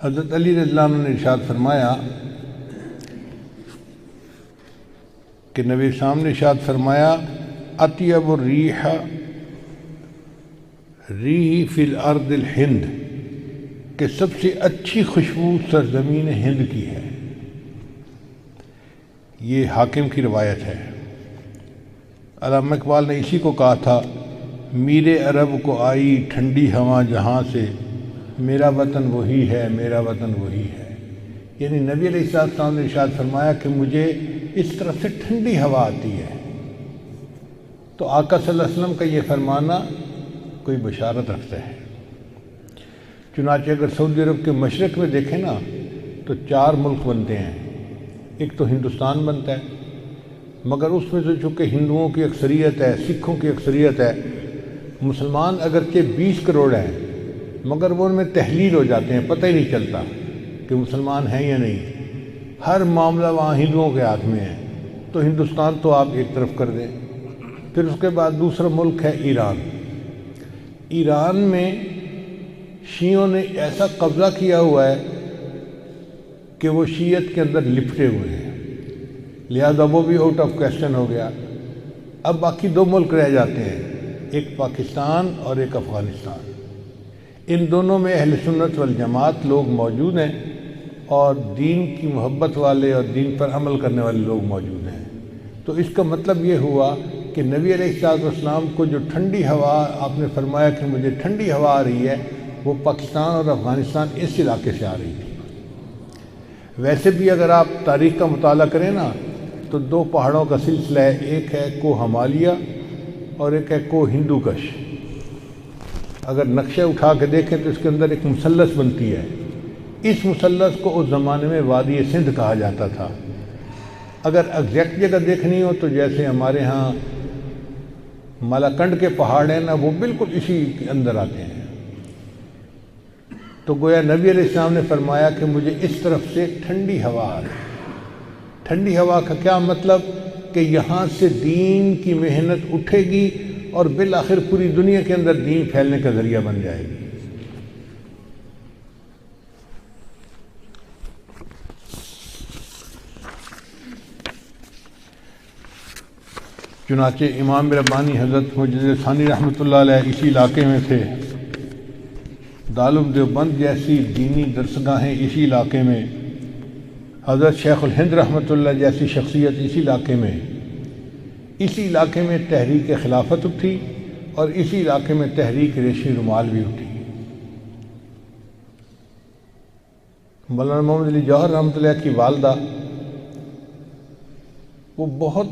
حضرت علی رضی اللہ عنہ نے ارشاد فرمایا کہ نبی صاحب نے ارشاد فرمایا اطیب الریح ریح فی الارض الہند، کہ سب سے اچھی خوشبو سرزمین ہند کی ہے۔ یہ حاکم کی روایت ہے۔ علامہ اقبال نے اسی کو کہا تھا، میر عرب کو آئی ٹھنڈی ہوا جہاں سے، میرا وطن وہی ہے، میرا وطن وہی ہے۔ یعنی نبی علیہ السلام نے ارشاد فرمایا کہ مجھے اس طرف سے ٹھنڈی ہوا آتی ہے۔ تو آقا صلی اللہ علیہ وسلم کا یہ فرمانا کوئی بشارت رکھتا ہے۔ چنانچہ اگر سعودی عرب کے مشرق میں دیکھیں نا تو 4 ملک بنتے ہیں۔ ایک تو ہندوستان بنتا ہے، مگر اس میں سے چونکہ ہندوؤں کی اکثریت ہے، سکھوں کی اکثریت ہے، مسلمان اگرچہ 20 کروڑ ہیں مگر وہ ان میں تحلیل ہو جاتے ہیں، پتہ ہی نہیں چلتا کہ مسلمان ہیں یا نہیں۔ ہر معاملہ وہاں ہندوؤں کے ہاتھ میں ہے، تو ہندوستان تو آپ ایک طرف کر دیں۔ پھر اس کے بعد دوسرا ملک ہے ایران۔ ایران میں شیعوں نے ایسا قبضہ کیا ہوا ہے کہ وہ شیعت کے اندر لپٹے ہوئے ہیں، لہذا وہ بھی آؤٹ آف کویسچن ہو گیا۔ اب باقی 2 ملک رہ جاتے ہیں، ایک پاکستان اور ایک افغانستان۔ ان دونوں میں اہل سنت والجماعت لوگ موجود ہیں اور دین کی محبت والے اور دین پر عمل کرنے والے لوگ موجود ہیں۔ تو اس کا مطلب یہ ہوا کہ نبی علیہ السلام کو جو ٹھنڈی ہوا آپ نے فرمایا کہ مجھے ٹھنڈی ہوا آ رہی ہے، وہ پاکستان اور افغانستان اس علاقے سے آ رہی تھی۔ ویسے بھی اگر آپ تاریخ کا مطالعہ کریں نا تو 2 پہاڑوں کا سلسلہ ہے، ایک ہے کوہ ہمالیہ اور ایک ہے کوہ ہندو کش۔ اگر نقشہ اٹھا کے دیکھیں تو اس کے اندر ایک مثلث بنتی ہے۔ اس مثلث کو اس زمانے میں وادی سندھ کہا جاتا تھا۔ اگر ایگزیکٹ جگہ دیکھنی ہو تو جیسے ہمارے ہاں مالاکنڈ کے پہاڑ ہیں نا، وہ بالکل اسی کے اندر آتے ہیں۔ تو گویا نبی علیہ السلام نے فرمایا کہ مجھے اس طرف سے ٹھنڈی ہوا آ رہی ہے۔ ٹھنڈی ہوا کا کیا مطلب کہ یہاں سے دین کی محنت اٹھے گی اور بالآخر پوری دنیا کے اندر دین پھیلنے کا ذریعہ بن جائے گی۔ چنانچہ امام ربانی حضرت مجدد ثانی رحمۃ اللہ علیہ اسی علاقے میں تھے۔ دارالعلوم دیوبند جیسی دینی درسگاہیں اسی علاقے میں، حضرت شیخ الہند رحمۃ اللہ جیسی شخصیت اسی علاقے میں، اسی علاقے میں تحریک خلافت اٹھی اور اسی علاقے میں تحریک ریشمی رومال بھی اٹھی۔ مولانا محمد علی جوہر رحمۃ اللہ کی والدہ وہ بہت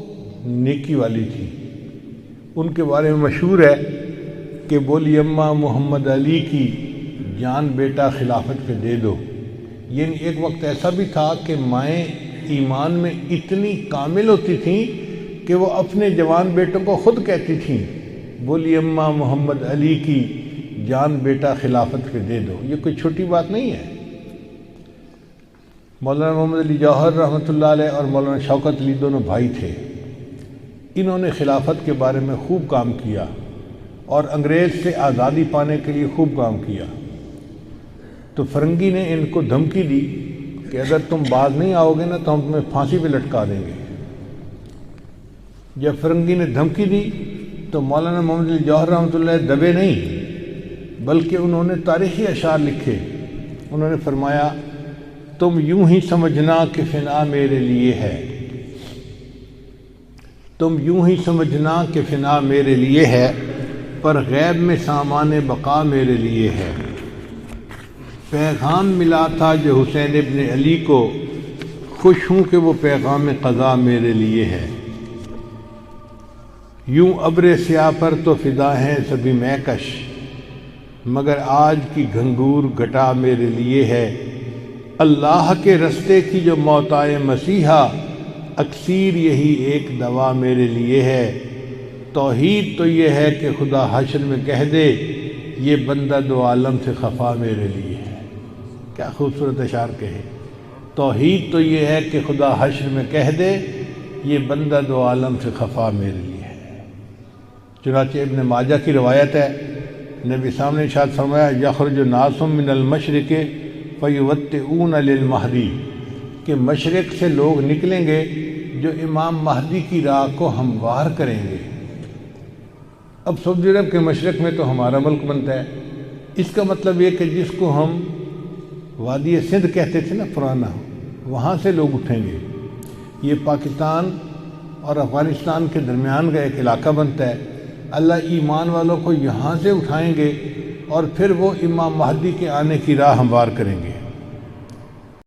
نیکی والی تھی۔ ان کے بارے میں مشہور ہے کہ بولی اماں محمد علی کی جان بیٹا خلافت پہ دے دو۔ یعنی ایک وقت ایسا بھی تھا کہ مائیں ایمان میں اتنی کامل ہوتی تھیں کہ وہ اپنے جوان بیٹوں کو خود کہتی تھیں، بولی اماں محمد علی کی جان بیٹا خلافت پہ دے دو۔ یہ کوئی چھوٹی بات نہیں ہے۔ مولانا محمد علی جوہر رحمۃ اللہ علیہ اور مولانا شوکت علی دونوں بھائی تھے۔ انہوں نے خلافت کے بارے میں خوب کام کیا اور انگریز سے آزادی پانے کے لیے خوب کام کیا۔ تو فرنگی نے ان کو دھمکی دی کہ اگر تم باز نہیں آؤ گے نا تو ہم تمہیں پھانسی پہ لٹکا دیں گے۔ جب فرنگی نے دھمکی دی تو مولانا محمد علی جوہر رحمۃ اللہ دبے نہیں، بلکہ انہوں نے تاریخی اشعار لکھے۔ انہوں نے فرمایا، تم یوں ہی سمجھنا کہ فنا میرے لیے ہے، تم یوں ہی سمجھنا کہ فنا میرے لیے ہے، پر غیب میں سامان بقا میرے لیے ہے۔ پیغام ملا تھا جو حسین ابن علی کو، خوش ہوں کہ وہ پیغام قضا میرے لیے ہے۔ یوں ابر سیاہ پر تو فدا ہیں سبھی مہکش، مگر آج کی گھنگور گھٹا میرے لیے ہے۔ اللہ کے رستے کی جو موتائے مسیحا، اکثیر یہی ایک دوا میرے لیے ہے۔ توحید تو یہ ہے کہ خدا حشر میں کہہ دے، یہ بندہ دو عالم سے خفا میرے لیے ہے۔ کیا خوبصورت اشعار کہے۔ توحید تو یہ ہے کہ خدا حشر میں کہہ دے، یہ بندہ دو عالم سے خفا میرے لیے ہے۔ چنانچہ ابن ماجہ کی روایت ہے، نبی صاحب نے ارشاد فرمایا، یخرج ناس من المشرق فیوتئون للمہدی کہ مشرق سے لوگ نکلیں گے جو امام مہدی کی راہ کو ہموار کریں گے۔ اب سعودی عرب کے مشرق میں تو ہمارا ملک بنتا ہے، اس کا مطلب یہ کہ جس کو ہم وادی سندھ کہتے تھے نا پرانا، وہاں سے لوگ اٹھیں گے، یہ پاکستان اور افغانستان کے درمیان کا ایک علاقہ بنتا ہے۔ اللہ ایمان والوں کو یہاں سے اٹھائیں گے اور پھر وہ امام مہدی کے آنے کی راہ ہموار کریں گے۔